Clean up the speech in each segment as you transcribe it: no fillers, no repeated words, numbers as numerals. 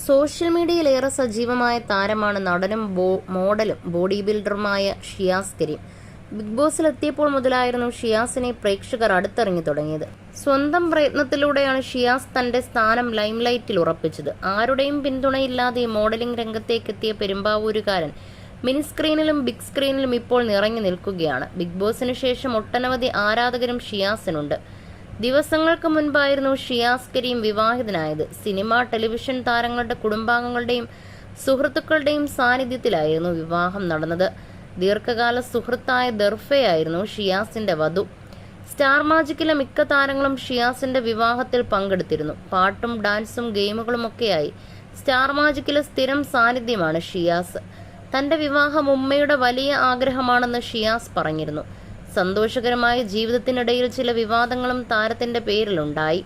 Social മീഡിയയിലേറെ സജീവമായ താരമാണ് നടനും മോഡലും ബോഡി ബിൽഡറുമായ ഷിയാസ് കരീം. ബിഗ് ബോസിലെത്തിയപ്പോൾ മുതലായിരുന്നു ഷിയാസിനെ പ്രേക്ഷകർ അടുത്തറിഞ്ഞു തുടങ്ങിയത്. സ്വന്തം പ്രയത്നത്തിലൂടെയാണ് ഷിയാസ് തന്റെ സ്ഥാനം ലൈംലൈറ്റിൽ ഉറപ്പിച്ചത്. ആരുടെയും പിന്തുണയില്ലാതെ മോഡലിംഗ് രംഗത്തേക്കെത്തിയ പെരുമ്പാവൂരുകാരൻ മിനി സ്ക്രീനിലും ബിഗ് സ്ക്രീനിലും ഇപ്പോൾ നിറഞ്ഞു നിൽക്കുകയാണ്. ബിഗ് ബോസിന് ശേഷം ഒട്ടനവധി ആരാധകരും ഷിയാസിനുണ്ട്. ദിവസങ്ങൾക്ക് മുൻപായിരുന്നു ഷിയാസ് കരീം വിവാഹിതനായത്. സിനിമ, ടെലിവിഷൻ താരങ്ങളുടെ കുടുംബാംഗങ്ങളുടെയും സുഹൃത്തുക്കളുടെയും സാന്നിധ്യത്തിലായിരുന്നു വിവാഹം നടന്നത്. ദീർഘകാല സുഹൃത്തായ ദർഫയായിരുന്നു ഷിയാസിന്റെ വധു. സ്റ്റാർ മാജിക്കിലെ മിക്ക താരങ്ങളും ഷിയാസിന്റെ വിവാഹത്തിൽ പങ്കെടുത്തിരുന്നു. പാട്ടും ഡാൻസും ഗെയിമുകളുമൊക്കെയായി സ്റ്റാർ മാജിക്കിലെ സ്ഥിരം സാന്നിധ്യമാണ് ഷിയാസ്. തന്റെ വിവാഹം ഉമ്മയുടെ വലിയ ആഗ്രഹമാണെന്ന് ഷിയാസ് പറഞ്ഞിരുന്നു. സന്തോഷകരമായ ജീവിതത്തിനിടയിൽ ചില വിവാദങ്ങളും താരത്തിന്റെ പേരിലുണ്ടായി.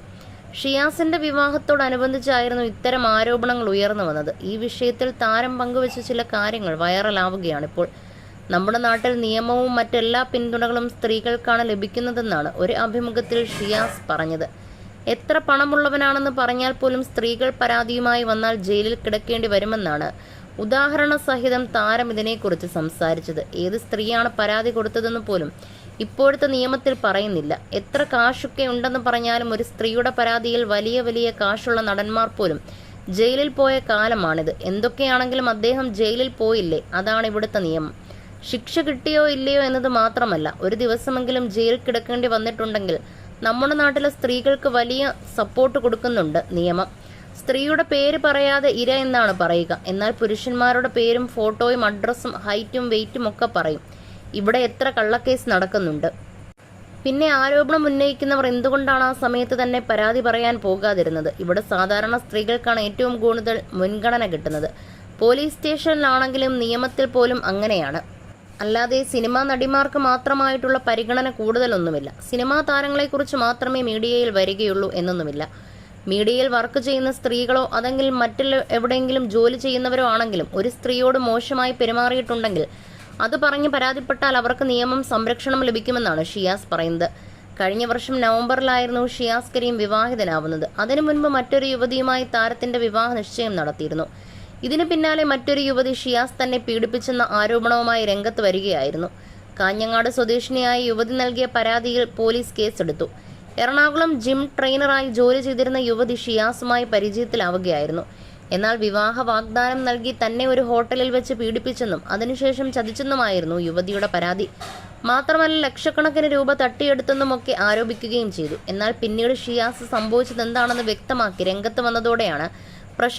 ഷിയാസിന്റെ വിവാഹത്തോടനുബന്ധിച്ചായിരുന്നു ഇത്തരം ആരോപണങ്ങൾ ഉയർന്നു വന്നത്. ഈ വിഷയത്തിൽ താരം പങ്കുവച്ച ചില കാര്യങ്ങൾ വൈറലാവുകയാണിപ്പോൾ. നമ്മുടെ നാട്ടിൽ നിയമവും മറ്റെല്ലാ പിന്തുണകളും സ്ത്രീകൾക്കാണ് ലഭിക്കുന്നതെന്നാണ് ഒരു അഭിമുഖത്തിൽ ഷിയാസ് പറഞ്ഞത്. എത്ര പണമുള്ളവനാണെന്ന് പറഞ്ഞാൽ പോലും സ്ത്രീകൾ പരാതിയുമായി വന്നാൽ ജയിലിൽ കിടക്കേണ്ടി വരുമെന്നാണ് ഉദാഹരണ സഹിതം താരം ഇതിനെക്കുറിച്ച് സംസാരിച്ചത്. ഏത് സ്ത്രീയാണ് പരാതി കൊടുത്തതെന്ന് പോലും ഇപ്പോഴത്തെ നിയമത്തിൽ പറയുന്നില്ല. എത്ര കാശൊക്കെ ഉണ്ടെന്ന് പറഞ്ഞാലും ഒരു സ്ത്രീയുടെ പരാതിയിൽ വലിയ വലിയ കാശുള്ള നടന്മാർ പോലും ജയിലിൽ പോയ കാലമാണിത്. എന്തൊക്കെയാണെങ്കിലും അദ്ദേഹം ജയിലിൽ പോയില്ലേ, അതാണ് ഇവിടുത്തെ നിയമം. ശിക്ഷ കിട്ടിയോ ഇല്ലയോ എന്നത് മാത്രമല്ല, ഒരു ദിവസമെങ്കിലും ജയിലിൽ കിടക്കേണ്ടി വന്നിട്ടുണ്ടെങ്കിൽ നമ്മുടെ നാട്ടിലെ സ്ത്രീകൾക്ക് വലിയ സപ്പോർട്ട് കൊടുക്കുന്നുണ്ട് നിയമം. സ്ത്രീയുടെ പേര് പറയാതെ ഇര എന്നാണ് പറയുക. എന്നാൽ പുരുഷന്മാരുടെ പേരും ഫോട്ടോയും അഡ്രസ്സും ഹൈറ്റും വെയിറ്റും ഒക്കെ പറയും. ഇവിടെ എത്ര കള്ളക്കേസ് നടക്കുന്നുണ്ട്. പിന്നെ ആരോപണം ഉന്നയിക്കുന്നവർ എന്തുകൊണ്ടാണ് ആ സമയത്ത് തന്നെ പരാതി പറയാൻ പോകാതിരുന്നത്? ഇവിടെ സാധാരണ സ്ത്രീകൾക്കാണ് ഏറ്റവും കൂടുതൽ മുൻഗണന കിട്ടുന്നത്. പോലീസ് സ്റ്റേഷനിലാണെങ്കിലും നിയമത്തിൽ പോലും അങ്ങനെയാണ്. അല്ലാതെ സിനിമാ നടിമാർക്ക് മാത്രമായിട്ടുള്ള പരിഗണന കൂടുതലൊന്നുമില്ല. സിനിമാ താരങ്ങളെക്കുറിച്ച് മാത്രമേ മീഡിയയിൽ വരികയുള്ളൂ എന്നൊന്നുമില്ല. മീഡിയയിൽ വർക്ക് ചെയ്യുന്ന സ്ത്രീകളോ അതെങ്കിൽ എവിടെയെങ്കിലും ജോലി ചെയ്യുന്നവരോ ആണെങ്കിലും ഒരു സ്ത്രീയോട് മോശമായി പെരുമാറിയിട്ടുണ്ടെങ്കിൽ അത് പറഞ്ഞ് പരാതിപ്പെട്ടാൽ അവർക്ക് നിയമം സംരക്ഷണം ലഭിക്കുമെന്നാണ് ഷിയാസ് പറയുന്നത്. കഴിഞ്ഞ വർഷം നവംബറിലായിരുന്നു ഷിയാസ് കരീം വിവാഹിതനാവുന്നത്. അതിനു മുൻപ് മറ്റൊരു യുവതിയുമായി താരത്തിന്റെ വിവാഹ നിശ്ചയം നടത്തിയിരുന്നു. ഇതിനു പിന്നാലെ മറ്റൊരു യുവതി ഷിയാസ് തന്നെ പീഡിപ്പിച്ചെന്ന ആരോപണവുമായി രംഗത്ത് വരികയായിരുന്നു. കാഞ്ഞങ്ങാട് സ്വദേശിനിയായ യുവതി നൽകിയ പരാതിയിൽ പോലീസ് കേസെടുത്തു. എറണാകുളം ജിം ട്രെയിനറായി ജോലി ചെയ്തിരുന്ന യുവതി ഷിയാസുമായി പരിചയത്തിലാവുകയായിരുന്നു. എന്നാൽ വിവാഹ വാഗ്ദാനം നൽകി തന്നെ ഒരു ഹോട്ടലിൽ വെച്ച് പീഡിപ്പിച്ചെന്നും അതിനുശേഷം ചതിച്ചെന്നുമായിരുന്നു യുവതിയുടെ പരാതി. മാത്രമല്ല ലക്ഷക്കണക്കിന് രൂപ തട്ടിയെടുത്തെന്നുമൊക്കെ ആരോപിക്കുകയും ചെയ്തു. എന്നാൽ പിന്നീട് ഷിയാസ് സംഭവിച്ചതെന്താണെന്ന് വ്യക്തമാക്കി രംഗത്ത് വന്നതോടെയാണ്